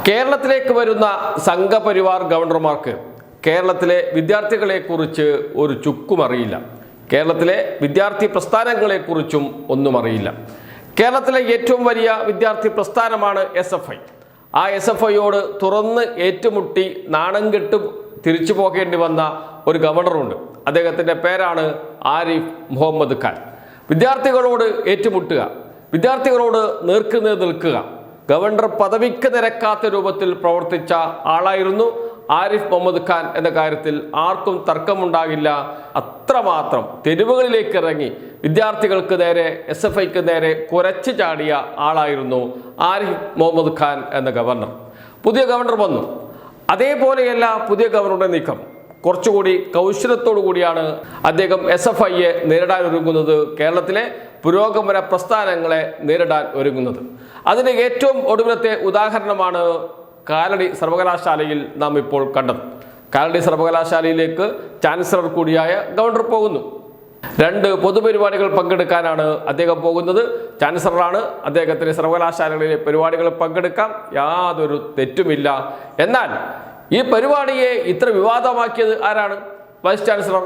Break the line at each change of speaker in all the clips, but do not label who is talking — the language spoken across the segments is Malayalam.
കേരളത്തിലേക്ക് വരുന്ന സംഘപരിവാർ ഗവർണർമാർക്ക് കേരളത്തിലെ വിദ്യാർത്ഥികളെക്കുറിച്ച് ഒരു ചുക്കും അറിയില്ല. കേരളത്തിലെ വിദ്യാർത്ഥി പ്രസ്ഥാനങ്ങളെക്കുറിച്ചും ഒന്നും അറിയില്ല. കേരളത്തിലെ ഏറ്റവും വലിയ വിദ്യാർത്ഥി പ്രസ്ഥാനമാണ് SFI. ആ SFIയോട് തുറന്ന് ഏറ്റുമുട്ടി നാണം കെട്ട് തിരിച്ചു പോകേണ്ടി വന്ന ഒരു ഗവർണറുണ്ട്. അദ്ദേഹത്തിൻ്റെ പേരാണ് ആരിഫ് മുഹമ്മദ് ഖാൻ. വിദ്യാർത്ഥികളോട് ഏറ്റുമുട്ടുക, വിദ്യാർത്ഥികളോട് നേർക്കുനേർ നിൽക്കുക, ഗവർണർ പദവിക്ക് നിരക്കാത്ത രൂപത്തിൽ പ്രവർത്തിച്ച ആളായിരുന്നു ആരിഫ് മുഹമ്മദ് ഖാൻ എന്ന കാര്യത്തിൽ ആർക്കും തർക്കമുണ്ടാകില്ല. അത്രമാത്രം തെരുവുകളിലേക്ക് ഇറങ്ങി വിദ്യാർത്ഥികൾക്ക് നേരെ SFIക്ക് നേരെ കുരച്ചു ചാടിയ ആളായിരുന്നു ആരിഫ് മുഹമ്മദ് ഖാൻ എന്ന ഗവർണർ. പുതിയ ഗവർണർ വന്നു. അതേപോലെയല്ല പുതിയ ഗവർണറുടെ നീക്കം. കുറച്ചുകൂടി കൗശലത്തോടു കൂടിയാണ് അദ്ദേഹം SFIയെ നേരിടാൻ ഒരുങ്ങുന്നത്, കേരളത്തിലെ പുരോഗമന പ്രസ്ഥാനങ്ങളെ നേരിടാൻ ഒരുങ്ങുന്നത്. അതിന് ഏറ്റവും ഒടുവിലത്തെ ഉദാഹരണമാണ് കാലടി സർവകലാശാലയിൽ നാം ഇപ്പോൾ കണ്ടത്. കാലടി സർവകലാശാലയിലേക്ക് ചാൻസലർ കൂടിയായ ഗവർണർ പോകുന്നു. 2 പൊതുപരിപാടികൾ പങ്കെടുക്കാനാണ് അദ്ദേഹം പോകുന്നത്. ചാൻസലറാണ്, അദ്ദേഹത്തിന് സർവകലാശാലകളിലെ പരിപാടികളിൽ പങ്കെടുക്കാം, യാതൊരു തെറ്റുമില്ല. എന്നാൽ ഈ പരിപാടിയെ ഇത്ര വിവാദമാക്കിയത് ആരാണ്? Vice chancellor.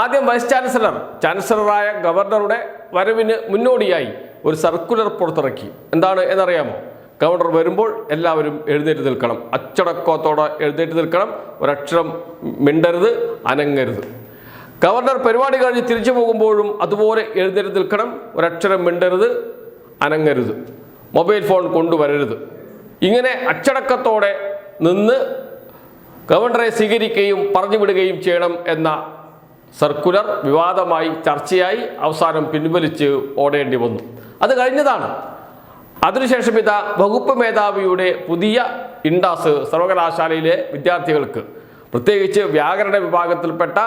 ആദ്യം വൈസ് ചാൻസലറായ ഗവർണറുടെ വരവിന് മുന്നോടിയായി ഒരു സർക്കുലർ പുറത്തിറക്കി. എന്താണ് എന്നറിയാമോ? ഗവർണർ വരുമ്പോൾ എല്ലാവരും എഴുന്നേറ്റ് നിൽക്കണം, അച്ചടക്കത്തോടെ എഴുന്നേറ്റ് നിൽക്കണം, ഒരക്ഷരം മിണ്ടരുത്, അനങ്ങരുത്. ഗവർണർ പരിപാടി കഴിഞ്ഞ് തിരിച്ചു പോകുമ്പോഴും അതുപോലെ എഴുന്നേറ്റ് നിൽക്കണം, ഒരക്ഷരം മിണ്ടരുത്, അനങ്ങരുത്, മൊബൈൽ ഫോൺ കൊണ്ടുവരരുത്. ഇങ്ങനെ അച്ചടക്കത്തോടെ നിന്ന് ഗവർണറെ സ്വീകരിക്കുകയും പറഞ്ഞു വിടുകയും ചെയ്യണം എന്ന സർക്കുലർ വിവാദമായി ചർച്ചയായി അവസാനം പിൻവലിച്ച് ഓടേണ്ടി വന്നു. അത് കഴിഞ്ഞതാണ്. അതിനുശേഷം ഇതാ വകുപ്പ് മേധാവിയുടെ പുതിയ ഇൻഡാസ് സർവകലാശാലയിലെ വിദ്യാർത്ഥികൾക്ക്, പ്രത്യേകിച്ച് വ്യാകരണ വിഭാഗത്തിൽപ്പെട്ട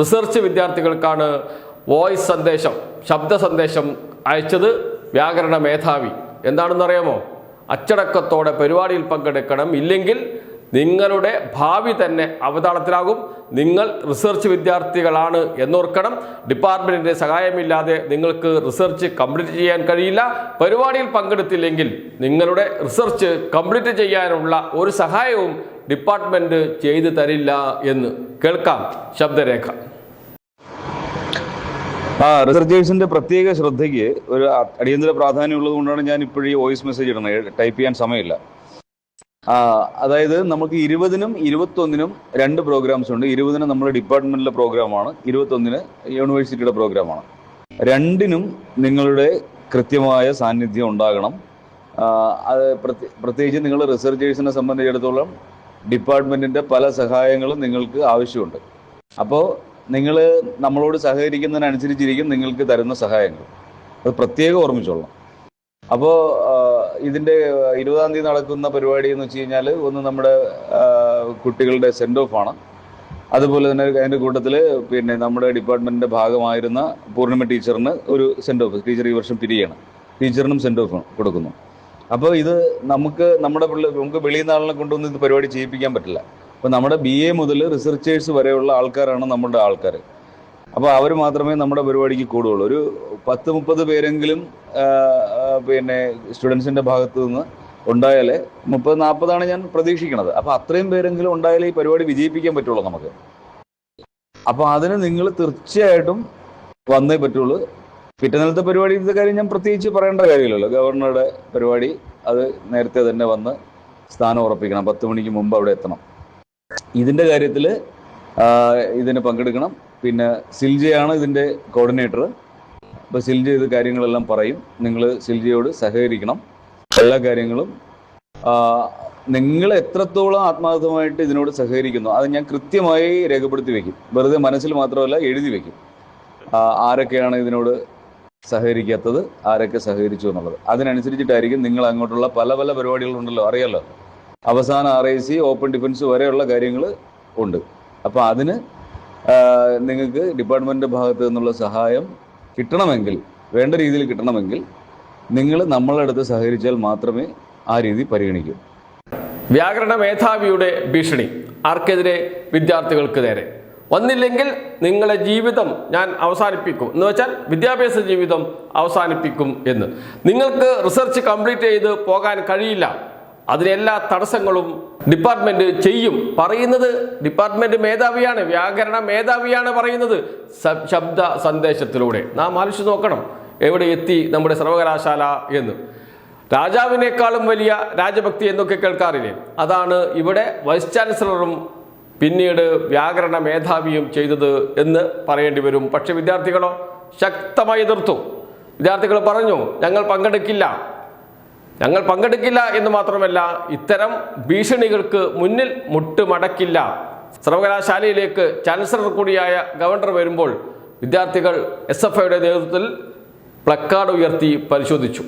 റിസർച്ച് വിദ്യാർത്ഥികൾക്കാണ് വോയിസ് സന്ദേശം, ശബ്ദ സന്ദേശം അയച്ചത് വ്യാകരണ മേധാവി. എന്താണെന്നറിയാമോ? അച്ചടക്കത്തോടെ പരിപാടിയിൽ പങ്കെടുക്കണം, ഇല്ലെങ്കിൽ നിങ്ങളുടെ ഭാവി തന്നെ അവതാളത്തിലാകും. നിങ്ങൾ റിസർച്ച് വിദ്യാർത്ഥികളാണ് എന്നോർക്കണം. ഡിപ്പാർട്ട്മെൻറ്റിൻ്റെ സഹായമില്ലാതെ നിങ്ങൾക്ക് റിസർച്ച് കംപ്ലീറ്റ് ചെയ്യാൻ കഴിയില്ല. പരിപാടിയിൽ പങ്കെടുത്തില്ലെങ്കിൽ നിങ്ങളുടെ റിസർച്ച് കംപ്ലീറ്റ് ചെയ്യാനുള്ള ഒരു സഹായവും ഡിപ്പാർട്ട്മെൻറ്റ് ചെയ്തു തരില്ല എന്ന് കേൾക്കാം ശബ്ദരേഖ.
റിസർച്ചേഴ്സിന്റെ പ്രത്യേക ശ്രദ്ധയ്ക്ക് ഒരു അടിയന്തര പ്രാധാന്യം ഉള്ളത് കൊണ്ടാണ് ഞാൻ ഇപ്പോഴും ഈ വോയിസ് മെസ്സേജ് ഇടുന്നത്. ടൈപ്പ് ചെയ്യാൻ സമയമില്ല. അതായത് നമുക്ക് 20-നും 21-നും 2 പ്രോഗ്രാംസ് ഉണ്ട്. 20-ന് നമ്മുടെ ഡിപ്പാർട്ട്മെന്റിലെ പ്രോഗ്രാമാണ്, 21-ന് യൂണിവേഴ്സിറ്റിയുടെ പ്രോഗ്രാമാണ്. 2-നും നിങ്ങളുടെ കൃത്യമായ സാന്നിധ്യം ഉണ്ടാകണം. അത് പ്രത്യേകിച്ച് നിങ്ങൾ റിസർച്ചേഴ്സിനെ സംബന്ധിച്ചിടത്തോളം ഡിപ്പാർട്ട്മെന്റിന്റെ പല സഹായങ്ങളും നിങ്ങൾക്ക് ആവശ്യമുണ്ട്. അപ്പോൾ നിങ്ങൾ നമ്മളോട് സഹകരിക്കുന്നതിനനുസരിച്ചിരിക്കും നിങ്ങൾക്ക് തരുന്ന സഹായങ്ങൾ. അത് പ്രത്യേകം ഓർമ്മിച്ചോളണം. അപ്പോൾ ഇതിൻ്റെ 20-ാം തീയതി നടക്കുന്ന പരിപാടി എന്ന് വെച്ച് കഴിഞ്ഞാൽ ഒന്ന് നമ്മുടെ കുട്ടികളുടെ സെൻഡ് ഓഫ് ആണ്. അതുപോലെ തന്നെ അതിൻ്റെ കൂട്ടത്തിൽ പിന്നെ നമ്മുടെ ഡിപ്പാർട്ട്മെൻറ്റിൻ്റെ ഭാഗമായിരുന്ന പൂർണിമ ടീച്ചറിന് ഒരു സെൻഡ് ഓഫ്, ടീച്ചർ ഈ വർഷം പിരിയാണ്, ടീച്ചറിനും സെൻഡ് ഓഫ് കൊടുക്കുന്നു. അപ്പോൾ ഇത് നമുക്ക് വെളിയിൽ നിന്ന് ആളിനെ കൊണ്ടുവന്ന് ഇത് പരിപാടി ചെയ്യിപ്പിക്കാൻ പറ്റില്ല. അപ്പോൾ നമ്മുടെ BA മുതൽ റിസർച്ചേഴ്സ് വരെയുള്ള ആൾക്കാരാണ് നമ്മുടെ ആൾക്കാർ. അപ്പോൾ അവർ മാത്രമേ നമ്മുടെ പരിപാടിക്ക് കൂടുകയുള്ളൂ. ഒരു 10-30 പേരെങ്കിലും പിന്നെ സ്റ്റുഡൻസിൻ്റെ ഭാഗത്ത് നിന്ന് ഉണ്ടായാലേ, 30-40 ഞാൻ പ്രതീക്ഷിക്കുന്നത്. അപ്പോൾ അത്രയും പേരെങ്കിലും ഉണ്ടായാലേ ഈ പരിപാടി വിജയിപ്പിക്കാൻ പറ്റുള്ളൂ നമുക്ക്. അപ്പോൾ അതിന് നിങ്ങൾ തീർച്ചയായിട്ടും വന്നേ പറ്റുള്ളൂ. പിറ്റേന്നത്തെ പരിപാടിയുടെ കാര്യം ഞാൻ പ്രത്യേകിച്ച് പറയേണ്ട കാര്യമില്ലല്ലോ. ഗവർണറുടെ പരിപാടി അത് നേരത്തെ തന്നെ വന്ന് സ്ഥാനം ഉറപ്പിക്കണം, 10 മണിക്ക് മുമ്പ് അവിടെ എത്തണം. ഇതിൻ്റെ കാര്യത്തിൽ ഇതിന് പങ്കെടുക്കണം. പിന്നെ സിൽജയാണ് ഇതിൻ്റെ കോർഡിനേറ്റർ. അപ്പോൾ സിൽജ ഇത് കാര്യങ്ങളെല്ലാം പറയും. നിങ്ങൾ സിൽജയോട് സഹകരിക്കണം. എല്ലാ കാര്യങ്ങളും നിങ്ങൾ എത്രത്തോളം ആത്മാർത്ഥമായിട്ട് ഇതിനോട് സഹകരിക്കുന്നു അത് ഞാൻ കൃത്യമായി രേഖപ്പെടുത്തി വയ്ക്കും. വെറുതെ മനസ്സിൽ മാത്രമല്ല, എഴുതി വയ്ക്കും. ആരൊക്കെയാണ് ഇതിനോട് സഹകരിക്കാത്തത്, ആരൊക്കെ സഹകരിച്ചു എന്നുള്ളത്. അതിനനുസരിച്ചിട്ടായിരിക്കും നിങ്ങൾ അങ്ങോട്ടുള്ള പല പല പരിപാടികളുണ്ടല്ലോ, അറിയാമല്ലോ. അവസാന RIC, ഓപ്പൺ ഡിഫൻസ് വരെയുള്ള കാര്യങ്ങൾ ഉണ്ട്. അപ്പോൾ അതിന് നിങ്ങൾക്ക് ഡിപ്പാർട്ട്മെൻറ്റിൻ്റെ ഭാഗത്ത് നിന്നുള്ള സഹായം കിട്ടണമെങ്കിൽ, വേണ്ട രീതിയിൽ കിട്ടണമെങ്കിൽ നിങ്ങൾ നമ്മളുടെ അടുത്ത് സഹകരിച്ചാൽ മാത്രമേ ആ രീതി പരിഗണിക്കൂ.
വ്യാകരണ മേധാവിയുടെ ഭീഷണി ആർക്കെതിരെ? വിദ്യാർത്ഥികൾക്ക് നേരെ. വന്നില്ലെങ്കിൽ നിങ്ങളുടെ ജീവിതം ഞാൻ അവസാനിപ്പിക്കും എന്ന് വെച്ചാൽ വിദ്യാഭ്യാസ ജീവിതം അവസാനിപ്പിക്കും എന്ന്. നിങ്ങൾക്ക് റിസർച്ച് കംപ്ലീറ്റ് ചെയ്ത് പോകാൻ കഴിയില്ല, അതിനെല്ലാ തടസ്സങ്ങളും ഡിപ്പാർട്ട്മെന്റ് ചെയ്യും. പറയുന്നത് ഡിപ്പാർട്ട്മെന്റ് മേധാവിയാണ്, വ്യാകരണ മേധാവിയാണ് പറയുന്നത് ശബ്ദ സന്ദേശത്തിലൂടെ. നാം ആലോചിച്ച് നോക്കണം എവിടെ എത്തി നമ്മുടെ സർവകലാശാല എന്ന്. രാജാവിനേക്കാളും വലിയ രാജഭക്തി എന്നൊക്കെ കേൾക്കാറില്ലേ? അതാണ് ഇവിടെ വൈസ് ചാൻസലറും പിന്നീട് വ്യാകരണ മേധാവിയും ചെയ്തത് എന്ന് പറയേണ്ടി വരും. പക്ഷെ വിദ്യാർത്ഥികളോ ശക്തമായി എതിർത്തു. വിദ്യാർത്ഥികൾ പറഞ്ഞു, ഞങ്ങൾ പങ്കെടുക്കില്ല എന്ന് മാത്രമല്ല, ഇത്തരം ഭീഷണികൾക്ക് മുന്നിൽ മുട്ടുമടക്കില്ല. സർവകലാശാലയിലേക്ക് ചാൻസലർ കൂടിയായ ഗവർണർ വരുമ്പോൾ വിദ്യാർത്ഥികൾ SFIയുടെ നേതൃത്വത്തിൽ പ്ലക്കാർഡ് ഉയർത്തി പരിശോധിച്ചു.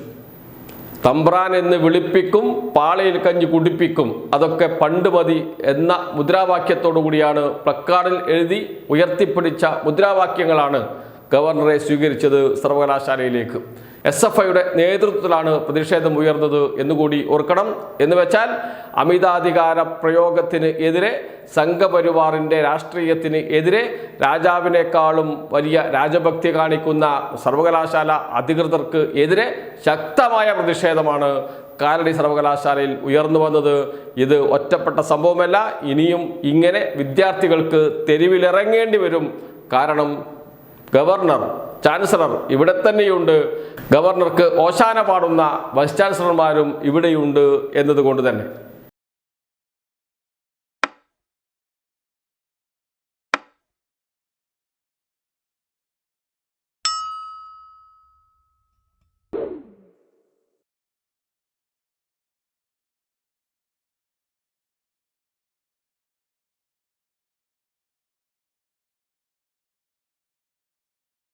തമ്പ്രാൻ എന്ന് വിളിപ്പിക്കും, പാളയിൽ കഞ്ഞി കുടിപ്പിക്കും, അതൊക്കെ പണ്ട് മതി എന്ന മുദ്രാവാക്യത്തോടു കൂടിയാണ് പ്ലക്കാർഡിൽ എഴുതി ഉയർത്തിപ്പിടിച്ച മുദ്രാവാക്യങ്ങളാണ് ഗവർണറെ സ്വീകരിച്ചത് സർവകലാശാലയിലേക്ക്. SFIയുടെ നേതൃത്വത്തിലാണ് പ്രതിഷേധം ഉയർന്നത് എന്നുകൂടി ഓർക്കണം. എന്ന് വെച്ചാൽ അമിതാധികാര പ്രയോഗത്തിന് എതിരെ, സംഘപരിവാറിൻ്റെ രാഷ്ട്രീയത്തിന് എതിരെ, രാജാവിനേക്കാളും വലിയ രാജഭക്തി കാണിക്കുന്ന സർവകലാശാല അധികൃതർക്ക് എതിരെ ശക്തമായ പ്രതിഷേധമാണ് കാലടി സർവകലാശാലയിൽ ഉയർന്നു വന്നത്. ഇത് ഒറ്റപ്പെട്ട സംഭവമല്ല. ഇനിയും ഇങ്ങനെ വിദ്യാർത്ഥികൾക്ക് തെരുവിലിറങ്ങേണ്ടി വരും. കാരണം ഗവർണർ, ചാൻസലർ ഇവിടെ തന്നെയുണ്ട്. ഗവർണർക്ക് ഓശാന പാടുന്ന വൈസ് ചാൻസലർമാരും ഇവിടെയുണ്ട് എന്നതുകൊണ്ട് തന്നെ.